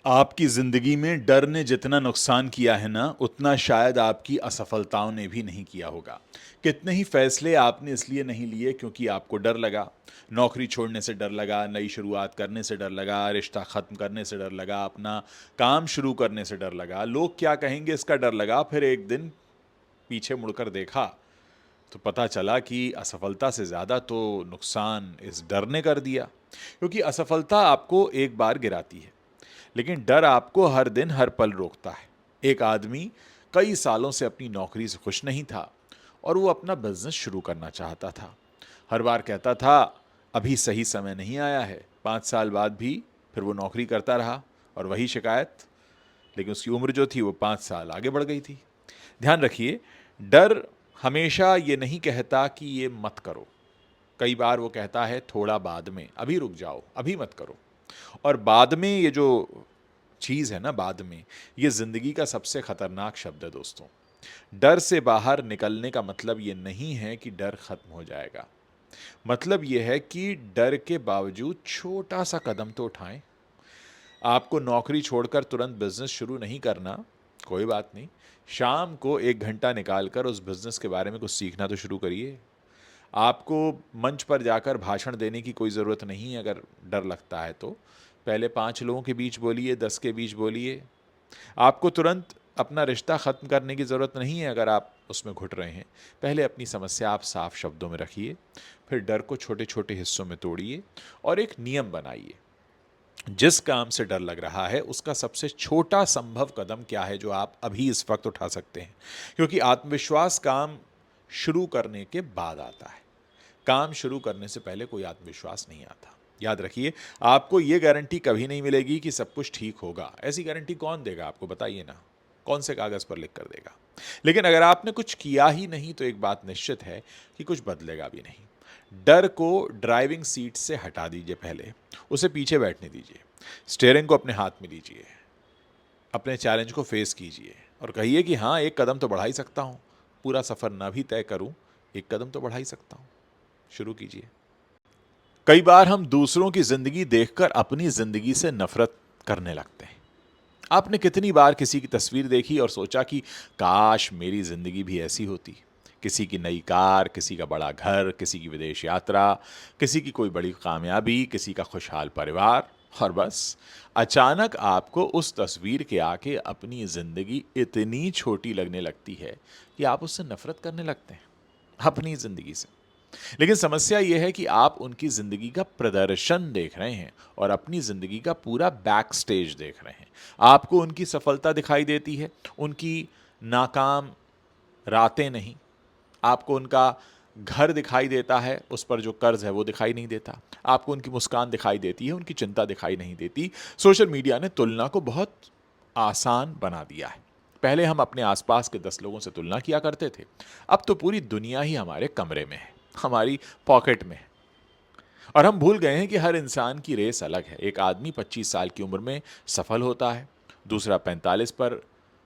आपकी जिंदगी में डर ने जितना नुकसान किया है ना, उतना शायद आपकी असफलताओं ने भी नहीं किया होगा। कितने ही फैसले आपने इसलिए नहीं लिए क्योंकि आपको डर लगा। नौकरी छोड़ने से डर लगा, नई शुरुआत करने से डर लगा, रिश्ता ख़त्म करने से डर लगा, अपना काम शुरू करने से डर लगा, लोग क्या कहेंगे इसका डर लगा। फिर एक दिन पीछे मुड़कर देखा तो पता चला कि असफलता से ज़्यादा तो नुकसान इस डर ने कर दिया। क्योंकि असफलता आपको एक बार गिराती है, लेकिन डर आपको हर दिन हर पल रोकता है। एक आदमी कई सालों से अपनी नौकरी से खुश नहीं था और वो अपना बिजनेस शुरू करना चाहता था। हर बार कहता था अभी सही समय नहीं आया है। 5 साल बाद भी फिर वो नौकरी करता रहा और वही शिकायत। लेकिन उसकी उम्र जो थी वो 5 साल आगे बढ़ गई थी। ध्यान रखिए, डर हमेशा ये नहीं कहता कि ये मत करो। कई बार वो कहता है थोड़ा बाद में, अभी रुक जाओ, अभी मत करो। और बाद में ये जो चीज़ है ना, बाद में, ये ज़िंदगी का सबसे खतरनाक शब्द है दोस्तों। डर से बाहर निकलने का मतलब ये नहीं है कि डर खत्म हो जाएगा। मतलब ये है कि डर के बावजूद छोटा सा कदम तो उठाएं। आपको नौकरी छोड़कर तुरंत बिजनेस शुरू नहीं करना, कोई बात नहीं। शाम को 1 घंटा निकालकर उस बिजनेस के बारे में कुछ सीखना तो शुरू करिए। आपको मंच पर जाकर भाषण देने की कोई ज़रूरत नहीं है। अगर डर लगता है तो पहले 5 लोगों के बीच बोलिए, 10 के बीच बोलिए। आपको तुरंत अपना रिश्ता ख़त्म करने की ज़रूरत नहीं है अगर आप उसमें घुट रहे हैं। पहले अपनी समस्या आप साफ शब्दों में रखिए, फिर डर को छोटे छोटे हिस्सों में तोड़िए और एक नियम बनाइए। जिस काम से डर लग रहा है उसका सबसे छोटा संभव कदम क्या है जो आप अभी इस वक्त उठा सकते हैं। क्योंकि आत्मविश्वास काम शुरू करने के बाद आता है। काम शुरू करने से पहले कोई आत्मविश्वास नहीं आता। याद रखिए, आपको यह गारंटी कभी नहीं मिलेगी कि सब कुछ ठीक होगा। ऐसी गारंटी कौन देगा आपको, बताइए ना। कौन से कागज पर लिख कर देगा। लेकिन अगर आपने कुछ किया ही नहीं तो एक बात निश्चित है कि कुछ बदलेगा भी नहीं। डर को ड्राइविंग सीट से हटा दीजिए, पहले उसे पीछे बैठने दीजिए। स्टीयरिंग को अपने हाथ में लीजिए, अपने चैलेंज को फेस कीजिए और कहिए कि हाँ, एक कदम तो बढ़ा ही सकता हूँ। पूरा सफर ना भी तय करूं, एक कदम तो बढ़ा ही सकता हूं। शुरू कीजिए। कई बार हम दूसरों की जिंदगी देखकर अपनी जिंदगी से नफरत करने लगते हैं। आपने कितनी बार किसी की तस्वीर देखी और सोचा कि काश मेरी जिंदगी भी ऐसी होती। किसी की नई कार, किसी का बड़ा घर, किसी की विदेश यात्रा, किसी की कोई बड़ी कामयाबी, किसी का खुशहाल परिवार। और बस अचानक आपको उस तस्वीर के आके अपनी जिंदगी इतनी छोटी लगने लगती है कि आप उससे नफरत करने लगते हैं, अपनी जिंदगी से। लेकिन समस्या यह है कि आप उनकी जिंदगी का प्रदर्शन देख रहे हैं और अपनी जिंदगी का पूरा बैक स्टेज देख रहे हैं। आपको उनकी सफलता दिखाई देती है, उनकी नाकाम रातें नहीं। आपको उनका घर दिखाई देता है, उस पर जो कर्ज है वो दिखाई नहीं देता। आपको उनकी मुस्कान दिखाई देती है, उनकी चिंता दिखाई नहीं देती। सोशल मीडिया ने तुलना को बहुत आसान बना दिया है। पहले हम अपने आसपास के 10 लोगों से तुलना किया करते थे, अब तो पूरी दुनिया ही हमारे कमरे में है, हमारी पॉकेट में है। और हम भूल गए हैं कि हर इंसान की रेस अलग है। एक आदमी 25 साल की उम्र में सफल होता है, दूसरा 45 पर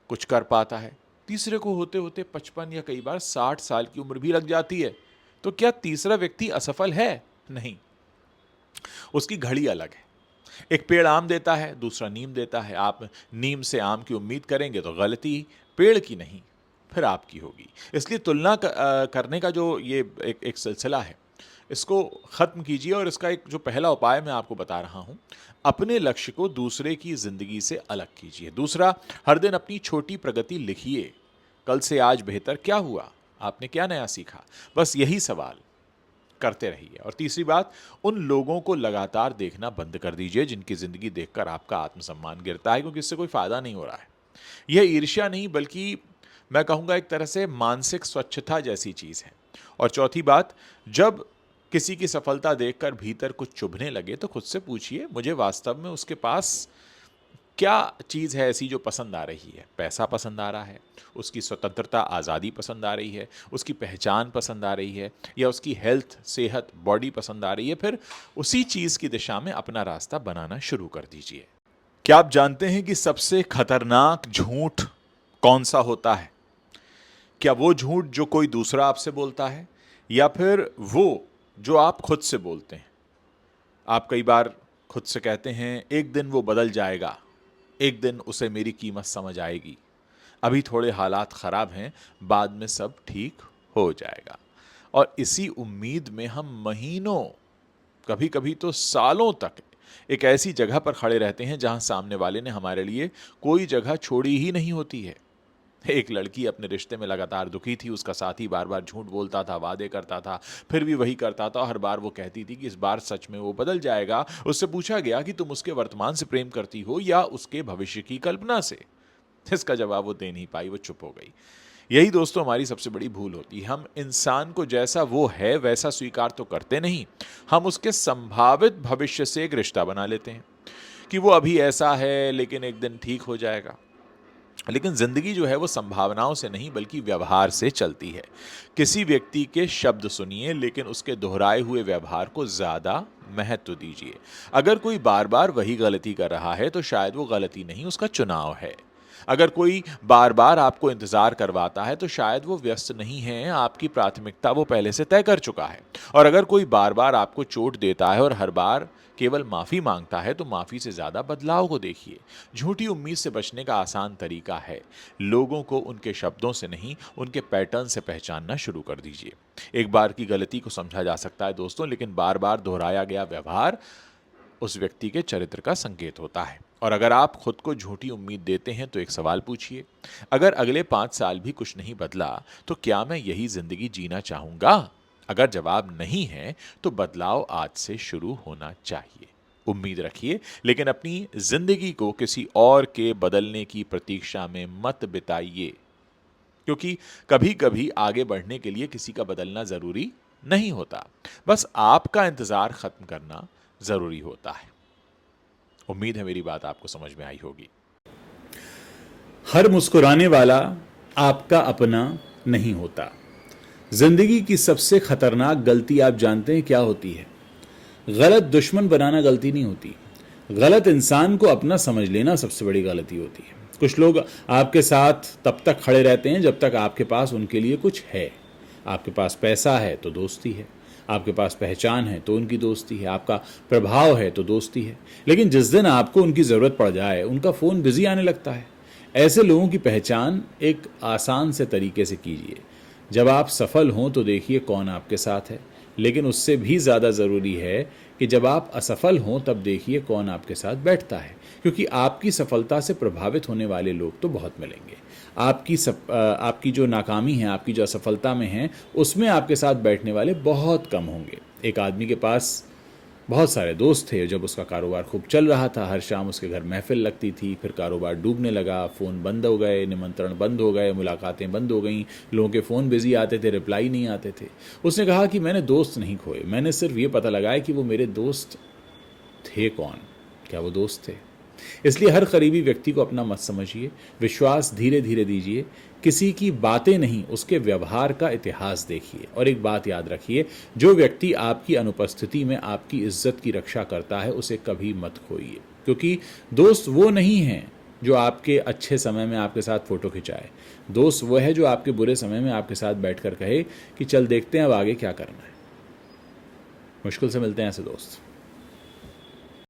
कुछ कर पाता है, तीसरे को होते होते 55 या कई बार 60 साल की उम्र भी लग जाती है। तो क्या तीसरा व्यक्ति असफल है? नहीं, उसकी घड़ी अलग है। एक पेड़ आम देता है, दूसरा नीम देता है। आप नीम से आम की उम्मीद करेंगे तो गलती पेड़ की नहीं, फिर आपकी होगी। इसलिए तुलना करने का जो ये एक सिलसिला है, इसको खत्म कीजिए। और इसका एक जो पहला उपाय मैं आपको बता रहा हूं, अपने लक्ष्य को दूसरे की जिंदगी से अलग कीजिए। दूसरा, हर दिन अपनी छोटी प्रगति लिखिए। कल से आज बेहतर क्या हुआ, आपने क्या नया सीखा, बस यही सवाल करते रहिए। और तीसरी बात, उन लोगों को लगातार देखना बंद कर दीजिए जिनकी जिंदगी देखकर आपका आत्मसम्मान गिरता है, क्योंकि इससे कोई फायदा नहीं हो रहा है। यह ईर्ष्या नहीं, बल्कि मैं कहूंगा एक तरह से मानसिक स्वच्छता जैसी चीज है। और चौथी बात, जब किसी की सफलता देखकर भीतर कुछ चुभने लगे तो खुद से पूछिए, मुझे वास्तव में उसके पास क्या चीज़ है ऐसी जो पसंद आ रही है। पैसा पसंद आ रहा है, उसकी स्वतंत्रता आज़ादी पसंद आ रही है, उसकी पहचान पसंद आ रही है, या उसकी हेल्थ, सेहत, बॉडी पसंद आ रही है। फिर उसी चीज़ की दिशा में अपना रास्ता बनाना शुरू कर दीजिए। क्या आप जानते हैं कि सबसे खतरनाक झूठ कौन सा होता है? क्या वो झूठ जो कोई दूसरा आपसे बोलता है, या फिर वो जो आप खुद से बोलते हैं? आप कई बार खुद से कहते हैं एक दिन वो बदल जाएगा, एक दिन उसे मेरी कीमत समझ आएगी, अभी थोड़े हालात खराब हैं, बाद में सब ठीक हो जाएगा। और इसी उम्मीद में हम महीनों, कभी कभी तो सालों तक एक ऐसी जगह पर खड़े रहते हैं जहां सामने वाले ने हमारे लिए कोई जगह छोड़ी ही नहीं होती है। एक लड़की अपने रिश्ते में लगातार दुखी थी, उसका साथी बार बार झूठ बोलता था, वादे करता था, फिर भी वही करता था। हर बार वो कहती थी कि इस बार सच में वो बदल जाएगा। उससे पूछा गया कि तुम उसके वर्तमान से प्रेम करती हो या उसके भविष्य की कल्पना से। इसका जवाब वो दे नहीं पाई, वो चुप हो गई। यही दोस्तों हमारी सबसे बड़ी भूल होती है। हम इंसान को जैसा वो है वैसा स्वीकार तो करते नहीं, हम उसके संभावित भविष्य से एक रिश्ता बना लेते हैं कि वो अभी ऐसा है लेकिन एक दिन ठीक हो जाएगा। लेकिन जिंदगी जो है वो संभावनाओं से नहीं बल्कि व्यवहार से चलती है। किसी व्यक्ति के शब्द सुनिए लेकिन उसके दोहराए हुए व्यवहार को ज्यादा महत्व दीजिए। अगर कोई बार बार वही गलती कर रहा है तो शायद वो गलती नहीं, उसका चुनाव है। अगर कोई बार बार आपको इंतजार करवाता है तो शायद वो व्यस्त नहीं है, आपकी प्राथमिकता वो पहले से तय कर चुका है। और अगर कोई बार बार आपको चोट देता है और हर बार केवल माफी मांगता है तो माफी से ज्यादा बदलाव को देखिए। झूठी उम्मीद से बचने का आसान तरीका है, लोगों को उनके शब्दों से नहीं उनके पैटर्न से पहचानना शुरू कर दीजिए। एक बार की गलती को समझा जा सकता है दोस्तों, लेकिन बार बार दोहराया गया व्यवहार उस व्यक्ति के चरित्र का संकेत होता है। और अगर आप खुद को झूठी उम्मीद देते हैं तो एक सवाल पूछिए, अगर अगले 5 साल भी कुछ नहीं बदला तो क्या मैं यही जिंदगी जीना चाहूंगा? अगर जवाब नहीं है तो बदलाव आज से शुरू होना चाहिए। उम्मीद रखिए लेकिन अपनी जिंदगी को किसी और के बदलने की प्रतीक्षा में मत बिताइए, क्योंकि कभी कभी आगे बढ़ने के लिए किसी का बदलना जरूरी नहीं होता, बस आपका इंतजार खत्म करना जरूरी होता है। उम्मीद है मेरी बात आपको समझ में आई होगी। हर मुस्कुराने वाला आपका अपना नहीं होता। जिंदगी की सबसे खतरनाक गलती आप जानते हैं क्या होती है? गलत दुश्मन बनाना गलती नहीं होती, गलत इंसान को अपना समझ लेना सबसे बड़ी गलती होती है। कुछ लोग आपके साथ तब तक खड़े रहते हैं जब तक आपके पास उनके लिए कुछ है। आपके पास पैसा है तो दोस्ती है, आपके पास पहचान है तो उनकी दोस्ती है, आपका प्रभाव है तो दोस्ती है। लेकिन जिस दिन आपको उनकी ज़रूरत पड़ जाए उनका फ़ोन बिजी आने लगता है। ऐसे लोगों की पहचान एक आसान से तरीके से कीजिए। जब आप सफल हों तो देखिए कौन आपके साथ है, लेकिन उससे भी ज़्यादा ज़रूरी है कि जब आप असफल हों तब देखिए कौन आपके साथ बैठता है, क्योंकि आपकी सफलता से प्रभावित होने वाले लोग तो बहुत मिलेंगे। आपकी जो नाकामी है, आपकी जो असफलता में है, उसमें आपके साथ बैठने वाले बहुत कम होंगे। एक आदमी के पास बहुत सारे दोस्त थे। जब उसका कारोबार खूब चल रहा था, हर शाम उसके घर महफिल लगती थी। फिर कारोबार डूबने लगा, फ़ोन बंद हो गए, निमंत्रण बंद हो गए, मुलाकातें बंद हो गईं, लोगों के फ़ोन बिजी आते थे, रिप्लाई नहीं आते थे। उसने कहा कि मैंने दोस्त नहीं खोए, मैंने सिर्फ ये पता लगाया कि वो मेरे दोस्त थे कौन, क्या वो दोस्त थे। इसलिए हर करीबी व्यक्ति को अपना मत समझिए, विश्वास धीरे धीरे दीजिए। किसी की बातें नहीं, उसके व्यवहार का इतिहास देखिए। और एक बात याद रखिए, जो व्यक्ति आपकी अनुपस्थिति में आपकी इज्जत की रक्षा करता है उसे कभी मत खोइए, क्योंकि दोस्त वो नहीं है जो आपके अच्छे समय में आपके साथ फोटो खिंचाए। दोस्त वो है जो आपके बुरे समय में आपके साथ बैठकर कहे कि चल देखते हैं अब आगे क्या करना है। मुश्किल से मिलते हैं ऐसे दोस्त।